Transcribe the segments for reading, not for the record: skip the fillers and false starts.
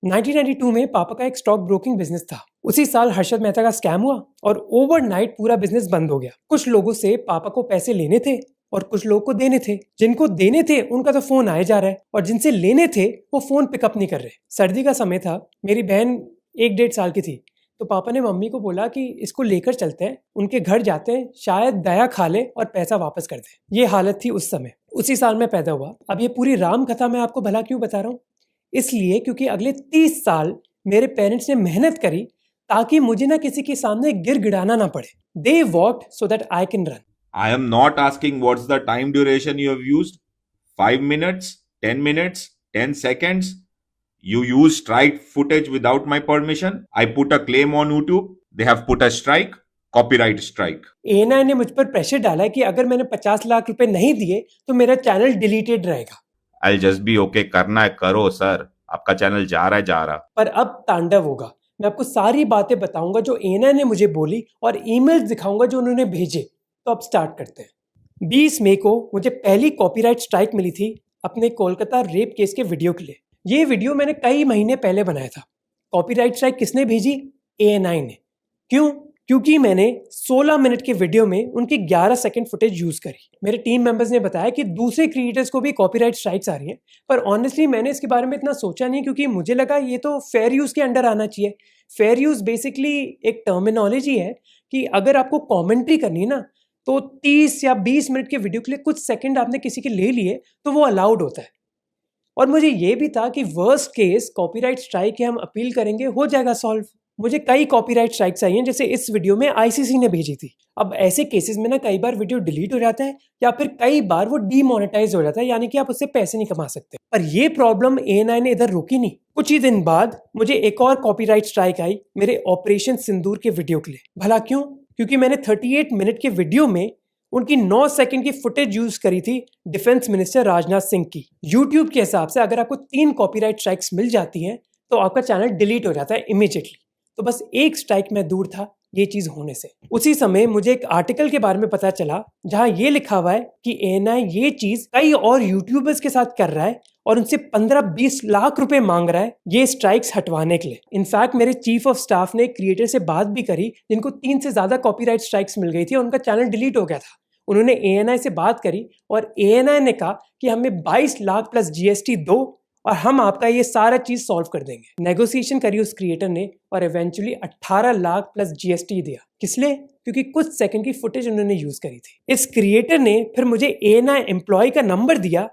1992 में पापा का एक स्टॉक ब्रोकिंग बिजनेस था। उसी साल हर्षद मेहता का स्कैम हुआ और ओवरनाइट पूरा बिजनेस बंद हो गया। कुछ लोगों से पापा को पैसे लेने थे और कुछ लोगों को देने थे। जिनको देने थे उनका तो फोन आए जा रहा है और जिनसे लेने थे वो फोन पिकअप नहीं कर रहे। सर्दी का समय था, मेरी बहन 1-1.5 साल की थी, तो पापा ने मम्मी को बोला कि इसको लेकर चलते हैं, उनके घर जाते हैं, शायद दया खा ले और पैसा वापस कर दे। ये हालत थी उस समय। उसी साल में पैदा हुआ। अब ये पूरी राम कथा मैं आपको भला क्यों बता रहा हूँ? इसलिए क्योंकि अगले 30 साल मेरे पेरेंट्स ने मेहनत करी ताकि मुझे ना किसी के सामने गिड़गिड़ाना ना पड़े। They walked so that I can run. I am not asking what's the time duration you have used. 5 minutes, 10 minutes, 10 seconds. You use strike footage without my permission. I put a claim on YouTube. They have put a strike. Copyright strike. ANI ने मुझ पर pressure डाला कि अगर मैंने 50 लाख रुपए नहीं दिए तो मेरा चैनल डिलीटेड रहेगा। I'll just be okay. करना है करो सर, आपका चैनल जा रहा है जा रहा। पर अब तांडव होगा। मैं आपको सारी बातें बताऊंगा जो ANI ने मुझे बोली और ईमेल्स दिखाऊंगा जो उन्होंने भेजे। तो अब स्टार्ट करते हैं। 20 मई को मुझे पहली कॉपीराइट स्ट्राइक मिली थी अपने कोलकाता रेप केस के वीडियो के लिए। ये वीडियो मैंने कई महीने पहले बनाया था। कॉपीराइट स्ट्राइक किसने भेजी? ANI ने। क्यों? क्योंकि मैंने 16 मिनट के वीडियो में उनकी 11 सेकंड फुटेज यूज करी। मेरे टीम मेंबर्स ने बताया कि दूसरे क्रिएटर्स को भी कॉपीराइट स्ट्राइक्स आ रही हैं, पर ऑनेस्टली मैंने इसके बारे में इतना सोचा नहीं क्योंकि मुझे लगा ये तो फेयर यूज के अंडर आना चाहिए। फेयर यूज बेसिकली एक टर्मिनोलॉजी है कि अगर आपको कॉमेंट्री करनी है ना तो 30 या 20 मिनट के वीडियो के लिए कुछ सेकंड आपने किसी के ले लिए तो वो अलाउड होता है। और मुझे ये भी था कि वर्स्ट केस कॉपीराइट स्ट्राइक है, हम अपील करेंगे, हो जाएगा सॉल्व। मुझे कई कॉपीराइट स्ट्राइक्स आई हैं, जैसे इस वीडियो में ICC ने भेजी थी। अब ऐसे केसेस में ना कई बार वीडियो डिलीट हो जाता है या फिर कई बार वो डीमोनेटाइज हो जाता है, यानी कि आप उससे पैसे नहीं कमा सकते। पर ये प्रॉब्लम ANI ने इधर रोकी नहीं। कुछ ही दिन बाद मुझे एक और कॉपीराइट स्ट्राइक आई मेरे ऑपरेशन सिंदूर के वीडियो के लिए। भला क्यों? क्योंकि मैंने 38 मिनट के वीडियो में उनकी 9 सेकंड की फुटेज यूज करी थी डिफेंस मिनिस्टर राजनाथ सिंह की। यूट्यूब के हिसाब से अगर आपको 3 कॉपीराइट स्ट्राइक्स मिल जाती हैं तो आपका चैनल डिलीट हो जाता है इमीडिएटली। तो बस एक स्ट्राइक में दूर था ये चीज होने से। उसी समय मुझे एक आर्टिकल के बारे में पता चला जहां ये लिखा हुआ है कि ANI ये चीज कई और यूट्यूबर्स के साथ कर रहा है और उनसे 15-20 लाख रुपए मांग रहा है ये स्ट्राइक्स हटवाने के लिए। इनफैक्ट मेरे चीफ ऑफ स्टाफ ने क्रिएटर से बात भी करी जिनको 3 से ज्यादा कॉपीराइट स्ट्राइक्स मिल गई थी और उनका चैनल डिलीट हो गया था। उन्होंने ANI से बात करी और ANI ने कहा कि हमें 22 लाख प्लस GST दो और हम आपका ये सारा चीज सॉल्व कर देंगे। नेगोशिएशन करी उस क्रिएटर ने और इवेंचुअली 18 लाख प्लस GST दिया। किस लिए? क्योंकि कुछ सेकंड की फुटेज उन्होंने यूज करी थी। इस क्रिएटर ने फिर मुझे ANI एम्प्लॉय का नंबर दिया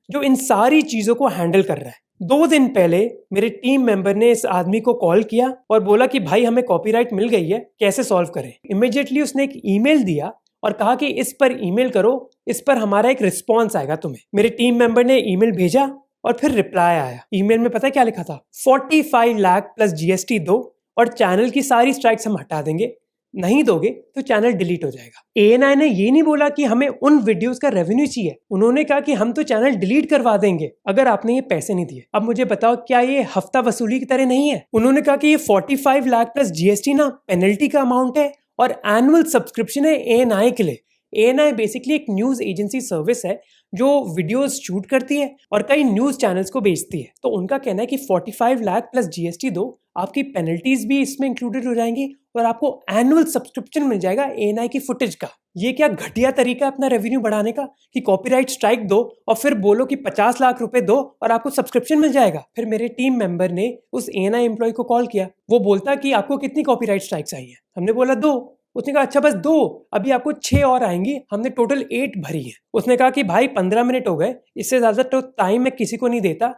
जो इन सारी चीजों को हैंडल कर रहा है। 2 दिन पहले मेरे टीम मेंबर ने इस आदमी को कॉल किया और बोला कि भाई हमें कॉपीराइट मिल गई है, कैसे सॉल्व करें। इमीडिएटली उसने एक ईमेल दिया और कहा कि इस पर ईमेल करो, इस पर हमारा एक रिस्पॉन्स आएगा तुम्हें। मेरे टीम मेंबर ने ईमेल भेजा और फिर रिप्लाई आया। ईमेल में पता है क्या लिखा था? 45 लाख प्लस GST दो और चैनल की सारी स्ट्राइक्स हम हटा देंगे, नहीं दोगे तो चैनल डिलीट हो जाएगा। ANI ने ये नहीं बोला कि हमें उन वीडियोस का रेवेन्यू चाहिए, उन्होंने कहा कि हम तो चैनल डिलीट करवा देंगे अगर आपने ये पैसे नहीं दिए। अब मुझे बताओ क्या ये हफ्ता वसूली की तरह नहीं है? उन्होंने कहा कि ये 45 लाख प्लस GST ना पेनल्टी का अमाउंट है और एनुअल सब्सक्रिप्शन है ANI के लिए। ANI बेसिकली एक न्यूज एजेंसी सर्विस है जो वीडियोस शूट करती है और कई न्यूज चैनल्स को बेचती है। तो उनका कहना है कि 45 लाख प्लस GST दो, आपकी पेनल्टीज भी इसमें इंक्लूडेड हो जाएंगी और आपको एनुअल सब्सक्रिप्शन मिल जाएगा ANI की फुटेज का। ये क्या घटिया तरीका है अपना रेवेन्यू बढ़ाने का कि कॉपीराइट स्ट्राइक दो और फिर बोलो कि 50 लाख रुपए दो और आपको सब्सक्रिप्शन मिल जाएगा। फिर मेरे टीम मेंबर ने उस ANI एम्प्लॉय को कॉल किया। वो बोलता कि आपको कितनी कॉपीराइट स्ट्राइक्स आई है? हमने बोला 2। उसने कहा अच्छा बस 2, अभी आपको 6 और आएंगी, हमने टोटल 8 भरी है। उसने कहा कि भाई 15 मिनट हो गए, इससे ज्यादा तो टाइम मैं किसी को नहीं देता,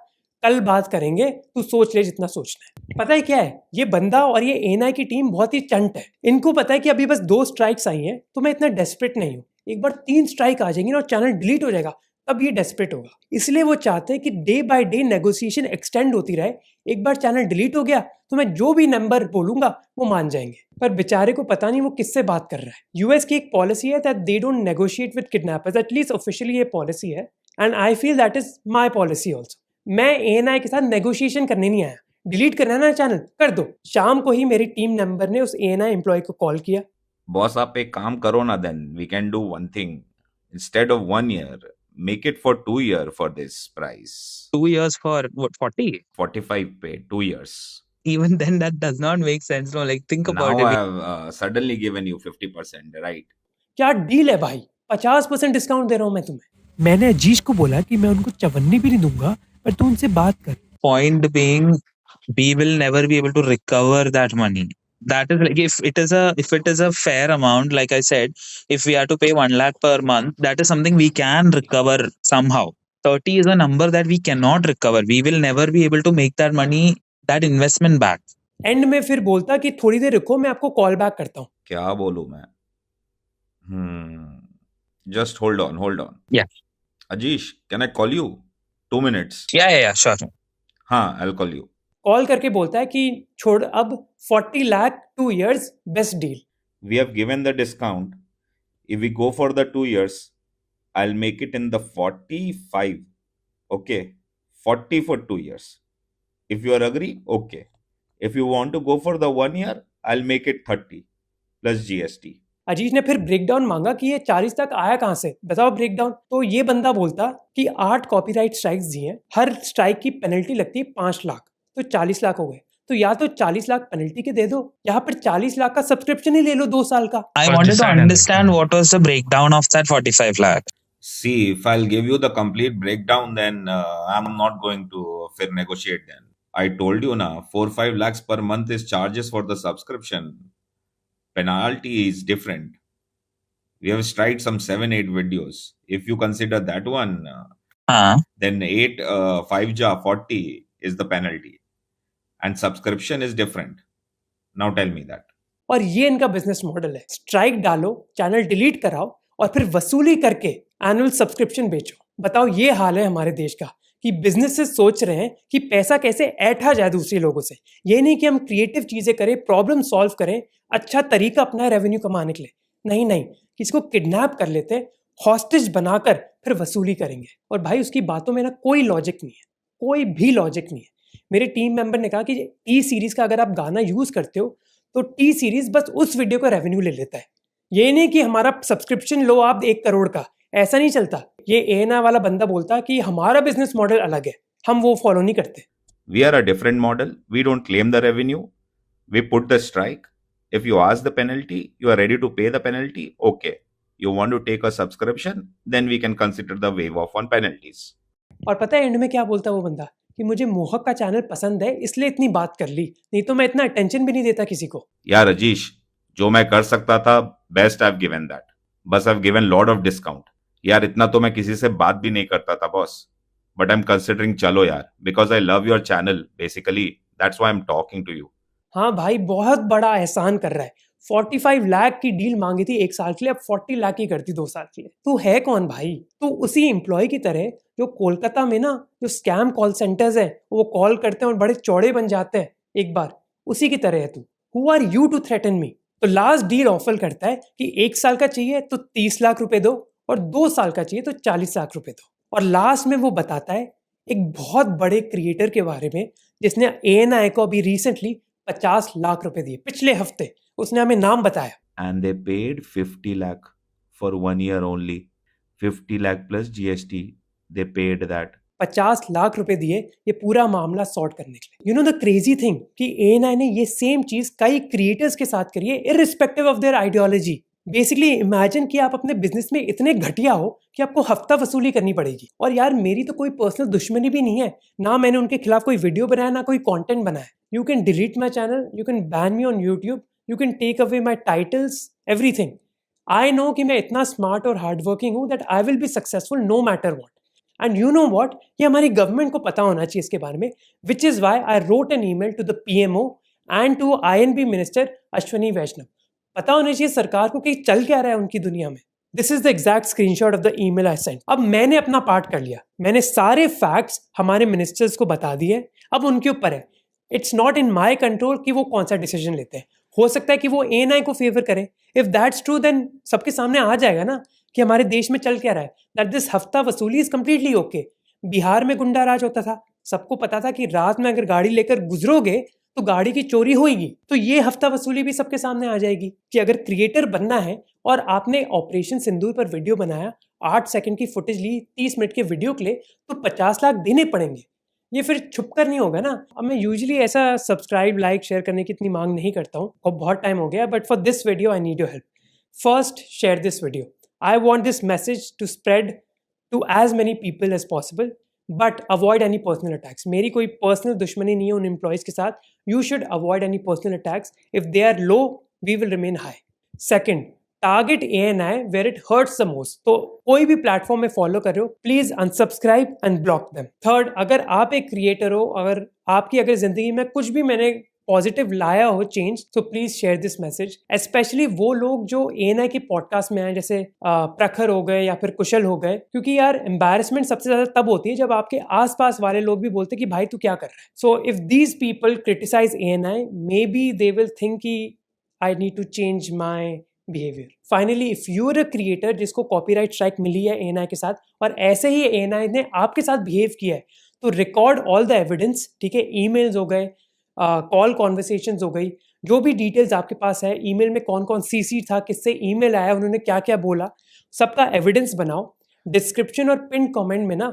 कल बात करेंगे, तू सोच ले जितना सोचना है। पता है क्या है, ये बंदा और ये ANI की टीम बहुत ही चंट है। इनको पता है कि अभी बस 2 स्ट्राइक्स आई हैं तो मैं इतना डेस्परेट नहीं हूँ। एक बार 3 स्ट्राइक आ जाएंगी ना और चैनल डिलीट हो जाएगा, तब ये डेस्परेट होगा। इसलिए वो चाहते हैं कि day by day negotiation extend होती रहे। एक बार चैनल डिलीट हो गया तो मैं जो भी नंबर बोलूंगा वो मान जाएंगे। पर बेचारे को पता नहीं वो किससे बात कर रहा है। US की एक पॉलिसी है that they don't negotiate with kidnappers, at least officially ये पॉलिसी है and I feel that is my policy also. मैं ANI के साथ नेगोशिएशन करने नहीं आया। डिलीट करना है ना चैनल, कर दो। शाम को ही मेरी टीम मेंबर ने उस ANI एम्प्लॉय को कॉल किया। बॉस आप एक काम करो ना, then we can do one thing. Instead of 1 year make it for 2 year for this price. 2 years for what, 40? 45 paid 2 years. Even then, that does not make sense. No, like think Now about I it. have suddenly given you 50%, right? क्या deal है भाई, 50% discount दे रहा हूँ मैं तुम्हें। मैंने अजीज को बोला कि मैं उनको चवन्नी भी नहीं दूंगा, पर तू उनसे बात कर। Point being, we will never be able to recover that money. That is like, if it is a fair amount, like I said, if we are to pay 1 lakh per month, that is something we can recover somehow. 30 is a number that we cannot recover. We will never be able to make that money, that investment back. And में फिर बोलता कि थोड़ी देर रुको, मैं आपको call back करता हूँ। क्या बोलूं मैं? Just hold on. Yeah. Ajish, can I call you? 2 minutes. Yeah, sure. हाँ, I'll call you. कॉल करके बोलता है कि छोड़, अब 40 lakh 2 years best deal. We have given the discount. If we go for the 2 years, I'll make it in the 45. Okay, 40 for 2 years. If you are agree, okay. If you want to go for the 1 year, I'll make it 30 plus GST. अजीज ने फिर breakdown मांगा कि ये 40 तक आया कहाँ से, बताओ ब्रेकडाउन। तो ये बंदा बोलता कि 8 कॉपीराइट स्ट्राइक्स दिए हैं, हर स्ट्राइक की पेनल्टी लगती है 5 लाख, तो 40 लाख हो गए। तो या तो 40 लाख पेनल्टी के दे दो, या फिर 40 लाख का सब्सक्रिप्शन ही ले लो 2 साल का। I wanted to understand what was the breakdown of that 45 lakh. See, if I'll give you the complete breakdown, then I'm not going to negotiate then. I told you now, 4-5 lakhs per month is charges for the subscription. Penalty is different. We have tried some 7-8 videos. If you consider that one, then 5 40 is the penalty. And subscription is different. Now tell me that. और ये इनका business model है, strike डालो, channel delete कराओ और फिर वसूली करके एनुअल सब्सक्रिप्शन बेचो। बताओ, ये हाल है हमारे देश का कि बिजनेसेस सोच रहे हैं कि पैसा कैसे ऐंठा जाए दूसरे लोगों से। ये नहीं कि हम क्रिएटिव चीजें करें, प्रॉब्लम सॉल्व करें, अच्छा तरीका अपना रेवेन्यू कमाने के लिए। नहीं, किसी को किडनैप कर लेते हैं, हॉस्टेज बनाकर फिर वसूली करेंगे। और भाई उसकी बातों में ना कोई लॉजिक नहीं है, कोई भी लॉजिक नहीं है। मेरे टीम मेंबर ने कहा कि टी सीरीज का अगर आप गाना यूज करते हो तो टी सीरीज बस उस वीडियो का रेवेन्यू ले लेता है। ये नहीं कि हमारा सब्सक्रिप्शन लो आप 1 करोड़ का, ऐसा नहीं चलता। ये एएनआई वाला बंदा बोलता कि हमारा बिजनेस मॉडल अलग है, हम वो फॉलो नहीं करते। We are a different model. We don't claim the revenue. We put the strike. If you ask the penalty, you are ready to pay the penalty. Okay. You want to take a subscription, then we can consider the waive off on penalties. और पता है and में क्या बोलता है वो बंदा कि मुझे मोहक का चैनल पसंद है इसलिए इतनी बात कर ली, नहीं तो मैं इतना अटेंशन भी नहीं देता किसी को। यार रजीश, जो मैं कर सकता था best I have given that. बस I have given lot of discount. यार इतना तो मैं किसी से बात भी नहीं करता था boss, but I am considering चलो यार, because I love your channel basically, that's why I am talking to you. हाँ भाई, बहुत बड़ा एहसान कर रहा है। 45 लाख की डील मांगी थी 1 साल के लिए, अब 40 लाख की करती 2 साल के लिए। तू है कौन भाई? तू उसी एम्प्लॉय की तरह जो कोलकाता में ना जो स्कैम कॉल सेंटर्स है वो कॉल करते हैं और बड़े चौड़े बन जाते हैं एक बार, उसी की तरह है तू। Who are you to threaten me? तो लास्ट डील ऑफर करता है कि 1 साल का चाहिए तो 30 लाख रुपए दो और 2 साल का चाहिए तो 40 लाख रुपए दो। और लास्ट में वो बताता है एक बहुत बड़े क्रिएटर के बारे में जिसने एएनआई को अभी रिसेंटली 50 लाख रुपए दिए पिछले हफ्ते। उसने हमें नाम बताया। And they paid 50 lakh for 1 year only. 50 lakh plus GST they paid that. 50 lakh रुपए दिए ये पूरा मामला सॉर्ट करने के लिए। You know the crazy thing कि एएनआई ने ये सेम चीज कई क्रिएटर्स के साथ करी है, irrespective of their ideology. Basically imagine कि आप अपने बिजनेस में इतने घटिया हो कि आपको हफ्ता वसूली करनी पड़ेगी। और यार मेरी तो कोई पर्सनल दुश्मनी भी नहीं है, ना मैंने उनके खिलाफ कोई वीडियो बनाया ना कोई कंटेंट बनाया। You can delete my channel, you can ban me on YouTube, you can take away my titles, everything. I know कि मैं इतना स्मार्ट और हार्ड वर्किंग हूँ that I will be successful no matter what. And you know what, ये हमारी government को पता होना चाहिए इसके बारे में, which is why I wrote an email to the PMO and to I N B minister Ashwini Vaishnaw. पता होना चाहिए सरकार को कि चल क्या रहा है उनकी दुनिया में। This is the exact screenshot of the email I sent. अब मैंने अपना पार्ट कर लिया, मैंने सारे फैक्ट्स हमारे मिनिस्टर्स को बता दिए, अब उनके ऊपर है। It's not in my control कि वो कौन सा डिसीजन लेते हैं। हो सकता है कि वो एएनआई को फेवर करें। इफ दैट्स ट्रू देन सबके सामने आ जाएगा ना कि हमारे देश में चल क्या रहा है, दैट दिस हफ्ता वसूली इज कंप्लीटली ओके। बिहार में गुंडा राज होता था, सबको पता था कि रात में अगर गाड़ी लेकर गुजरोगे तो गाड़ी की चोरी होगी। तो ये हफ्ता वसूली भी सबके सामने आ जाएगी कि अगर क्रिएटर बनना है और आपने ऑपरेशन सिंदूर पर वीडियो बनाया, 8 सेकंड की फुटेज ली, 30 मिनट के वीडियो के लिए, तो 50 लाख देने पड़ेंगे। ये फिर छुप कर नहीं होगा ना। अब मैं यूजुअली ऐसा सब्सक्राइब, लाइक, शेयर करने की इतनी मांग नहीं करता हूँ और बहुत टाइम हो गया, but for this video I need your help. First, share this video. I want this message to spread to as many people as possible, but avoid any personal attacks. मेरी कोई पर्सनल दुश्मनी नहीं है उन employees के साथ। You should avoid any personal attacks. If they are low, we will remain high. Second, target ANI where it hurts the most. तो कोई भी प्लेटफॉर्म में फॉलो कर रहे हो, please unsubscribe and block them. Third, अगर आप एक क्रिएटर हो, अगर आपकी अगर जिंदगी में कुछ भी मैंने पॉजिटिव लाया हो चेंज, तो please share this message. Specially वो लोग जो ANI के पॉडकास्ट में आए, जैसे प्रखर हो गए या फिर कुशल हो गए, क्योंकि यार एम्बैरेसमेंट सबसे ज्यादा तब होती है जब आपके आसपास वाले लोग भी बोलते कि भाई तू क्या कर रहा है। So if these people criticise ANI, may be they will think कि I need to change my behaviour. Finally, if you are a creator जिसको कॉपीराइट स्ट्राइक मिली है ANI के साथ, और ऐसे ही ANI ने आपके साथ बिहेव किया है, तो रिकॉर्ड ऑल द एविडेंस। ठीक है, ईमेल्स हो गए, कॉल कॉन्वर्सेशंस हो गई, जो भी डिटेल्स आपके पास है, ईमेल में कौन कौन CC था, किससे ईमेल आया, उन्होंने क्या क्या बोला, सबका एविडेंस बनाओ। डिस्क्रिप्शन और पिन कमेंट में ना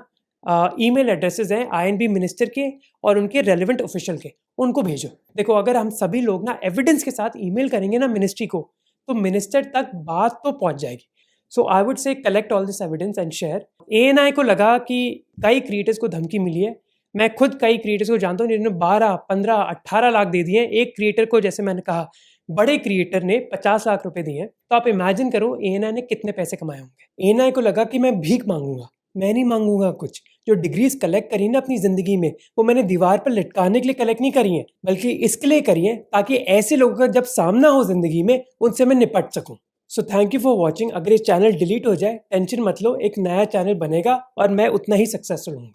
ईमेल एड्रेसेस हैं INB मिनिस्टर के और उनके रेलिवेंट ऑफिशियल के, उनको भेजो। देखो, अगर हम सभी लोग ना एविडेंस के साथ ईमेल करेंगे ना मिनिस्ट्री को, तो मिनिस्टर तक बात तो पहुंच जाएगी। So I would say collect all this evidence and share. ANI को लगा कि कई क्रिएटर्स को धमकी मिली है। मैं खुद कई क्रिएटर्स को जानता हूँ जिन्होंने 12, 15, 18 लाख दे दिए। एक क्रिएटर को, जैसे मैंने कहा, बड़े क्रिएटर ने 50 लाख रुपए दिए हैं। तो आप इमेजिन करो ANI ने कितने पैसे कमाए होंगे। ANI को लगा कि मैं भीख मांगूंगा, मैं नहीं मांगूंगा कुछ। जो डिग्रीज कलेक्ट करी ना अपनी जिंदगी में, वो मैंने दीवार पर लटकाने के लिए कलेक्ट नहीं करी है, बल्कि इसके लिए करी है ताकि ऐसे लोगों का जब सामना हो जिंदगी में, उनसे मैं निपट सकूं। So thank you for watching. अगर ये चैनल डिलीट हो जाए, टेंशन मत लो, एक नया चैनल बनेगा और मैं उतना ही सक्सेसफुल हूँ।